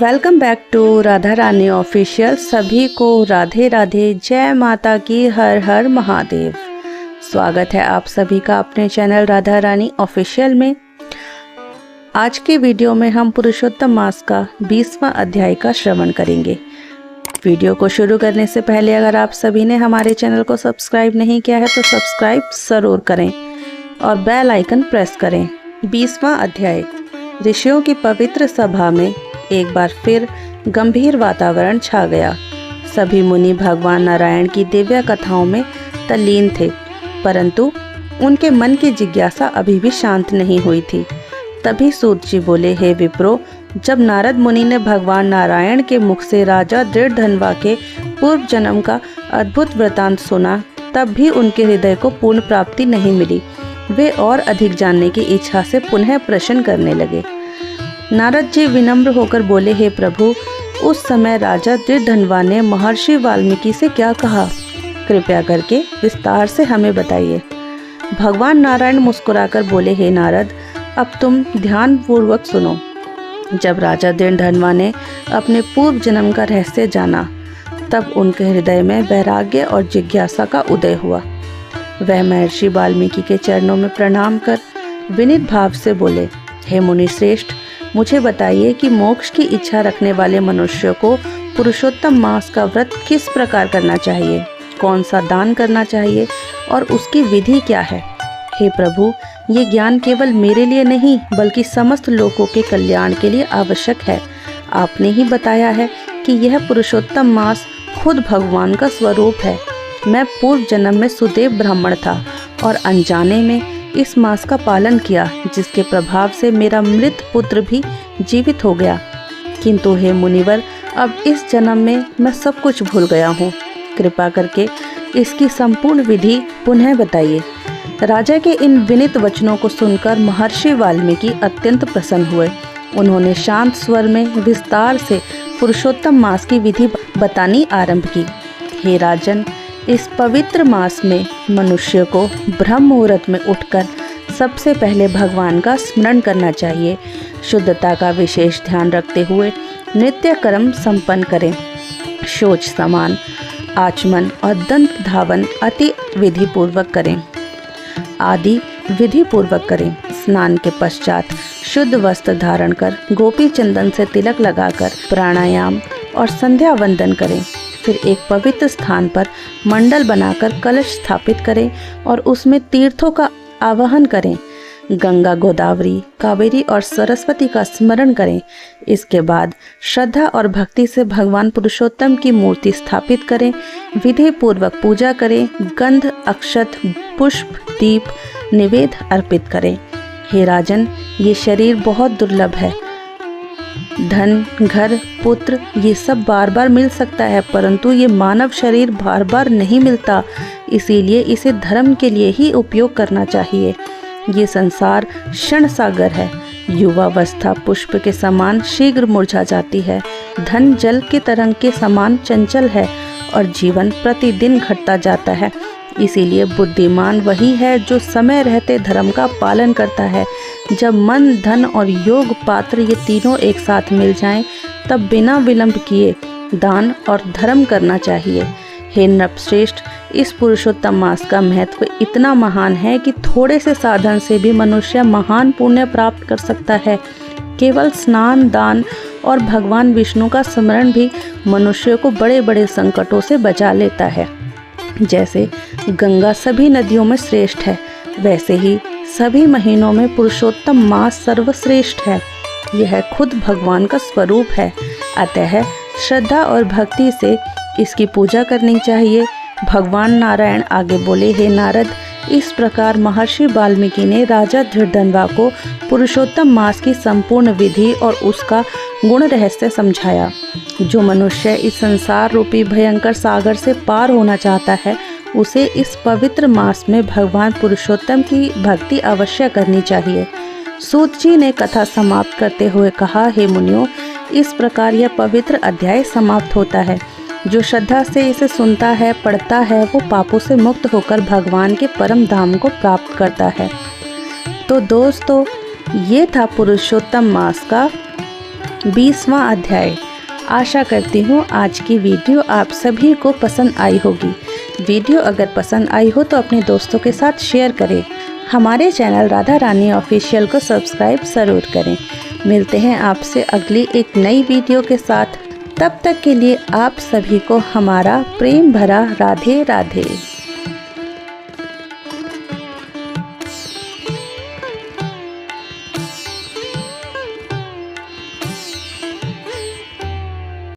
Welcome back to Radha Rani official. सभी को राधे राधे, जय माता की, हर हर महादेव। स्वागत है आप सभी का अपने चैनल राधा रानी ऑफिशियल में। आज के वीडियो में हम पुरुषोत्तम मास का 20वां अध्याय का श्रवण करेंगे। वीडियो को शुरू करने से पहले अगर आप सभी ने हमारे चैनल को सब्सक्राइब नहीं किया है तो सब्सक्राइब ज़रूर करें और बेल आइकन प्रेस करें। 20वां अध्याय। ऋषियों की पवित्र सभा में एक बार फिर गंभीर वातावरण छा गया। सभी मुनि भगवान नारायण की दिव्य कथाओं में तल्लीन थे, परंतु उनके मन की जिज्ञासा अभी भी शांत नहीं हुई थी। तभी सूत जी बोले, हे विप्रो, जब नारद मुनि ने भगवान नारायण के मुख से राजा दृढ़धनवा के पूर्व जन्म का अद्भुत वृतांत सुना, तब भी उनके हृदय को पूर्ण प्राप्ति नहीं मिली। वे और अधिक जानने की इच्छा से पुनः प्रश्न करने लगे। नारद जी विनम्र होकर बोले, हे प्रभु, उस समय राजा दृढ़धनवा ने महर्षि वाल्मीकि से क्या कहा? कृपया करके विस्तार से हमें बताइए। भगवान नारायण मुस्कुराकर बोले, हे नारद, अब तुम ध्यान पूर्वक सुनो। जब राजा दृढ़धनवा ने अपने पूर्व जन्म का रहस्य जाना, तब उनके हृदय में वैराग्य और जिज्ञासा का उदय हुआ। वह महर्षि वाल्मीकि के चरणों में प्रणाम कर विनीत भाव से बोले, हे मुनि श्रेष्ठ, मुझे बताइए कि मोक्ष की इच्छा रखने वाले मनुष्य को पुरुषोत्तम मास का व्रत किस प्रकार करना चाहिए, कौन सा दान करना चाहिए और उसकी विधि क्या है? हे प्रभु, ये ज्ञान केवल मेरे लिए नहीं बल्कि समस्त लोगों के कल्याण के लिए आवश्यक है। आपने ही बताया है कि यह पुरुषोत्तम मास खुद भगवान का स्वरूप है। मैं पूर्व जन्म में सुदेव ब्राह्मण था और अनजाने में इस मास का पालन किया, जिसके प्रभाव से मेरा मृत पुत्र भी जीवित हो गया। किंतु हे मुनिवर, अब इस जन्म में मैं सब कुछ भूल गया हूँ। कृपा करके इसकी संपूर्ण विधि पुनः बताइए। राजा के इन विनीत वचनों को सुनकर महर्षि वाल्मीकि अत्यंत प्रसन्न हुए। उन्होंने शांत स्वर में विस्तार से पुरुषोत्तम मास की विधि बतानी आरंभ की। हे राजन, इस पवित्र मास में मनुष्य को ब्रह्म मुहूर्त में उठकर सबसे पहले भगवान का स्मरण करना चाहिए। शुद्धता का विशेष ध्यान रखते हुए नित्य कर्म संपन्न करें। शौच, स्नान, आचमन और दंत धावन अति विधि पूर्वक करें। स्नान के पश्चात शुद्ध वस्त्र धारण कर गोपी चंदन से तिलक लगाकर प्राणायाम और संध्या वंदन करें। फिर एक पवित्र स्थान पर मंडल बनाकर कलश स्थापित करें और उसमें तीर्थों का आवाहन करें। गंगा, गोदावरी, कावेरी और सरस्वती का स्मरण करें। इसके बाद श्रद्धा और भक्ति से भगवान पुरुषोत्तम की मूर्ति स्थापित करें। विधि पूर्वक पूजा करें। गंध, अक्षत, पुष्प, दीप, निवेद अर्पित करें। हे राजन, ये शरीर बहुत दुर्लभ है। धन, घर, पुत्र ये सब बार बार मिल सकता है, परंतु ये मानव शरीर बार बार नहीं मिलता। इसीलिए इसे धर्म के लिए ही उपयोग करना चाहिए। ये संसार क्षण सागर है। युवावस्था पुष्प के समान शीघ्र मुरझा जाती है। धन जल के तरंग के समान चंचल है और जीवन प्रतिदिन घटता जाता है। इसीलिए बुद्धिमान वही है जो समय रहते धर्म का पालन करता है। जब मन, धन और योग पात्र ये तीनों एक साथ मिल जाएं, तब बिना विलंब किए दान और धर्म करना चाहिए। हे नृपश्रेष्ठ, इस पुरुषोत्तम मास का महत्व इतना महान है कि थोड़े से साधन से भी मनुष्य महान पुण्य प्राप्त कर सकता है। केवल स्नान, दान और भगवान विष्णु का स्मरण भी मनुष्य को बड़े बड़े संकटों से बचा लेता है। जैसे गंगा सभी नदियों में श्रेष्ठ है, वैसे ही सभी महीनों में पुरुषोत्तम मास सर्वश्रेष्ठ है। यह खुद भगवान का स्वरूप है। अतः श्रद्धा और भक्ति से इसकी पूजा करनी चाहिए। भगवान नारायण आगे बोले, हे नारद, इस प्रकार महर्षि वाल्मीकि ने राजा दृढ़धनवा को पुरुषोत्तम मास की संपूर्ण विधि और उसका गुण रहस्य समझाया। जो मनुष्य इस संसार रूपी भयंकर सागर से पार होना चाहता है, उसे इस पवित्र मास में भगवान पुरुषोत्तम की भक्ति अवश्य करनी चाहिए। सूत जी ने कथा समाप्त करते हुए कहा, हे मुनियों, इस प्रकार यह पवित्र अध्याय समाप्त होता है। जो श्रद्धा से इसे सुनता है, पढ़ता है, वो पापों से मुक्त होकर भगवान के परम धाम को प्राप्त करता है। तो दोस्तों, ये था पुरुषोत्तम मास का 20वां अध्याय। आशा करती हूँ आज की वीडियो आप सभी को पसंद आई होगी। वीडियो अगर पसंद आई हो तो अपने दोस्तों के साथ शेयर करें। हमारे चैनल राधा रानी ऑफिशियल को सब्सक्राइब ज़रूर करें। मिलते हैं आपसे अगली एक नई वीडियो के साथ। तब तक के लिए आप सभी को हमारा प्रेम भरा राधे राधे।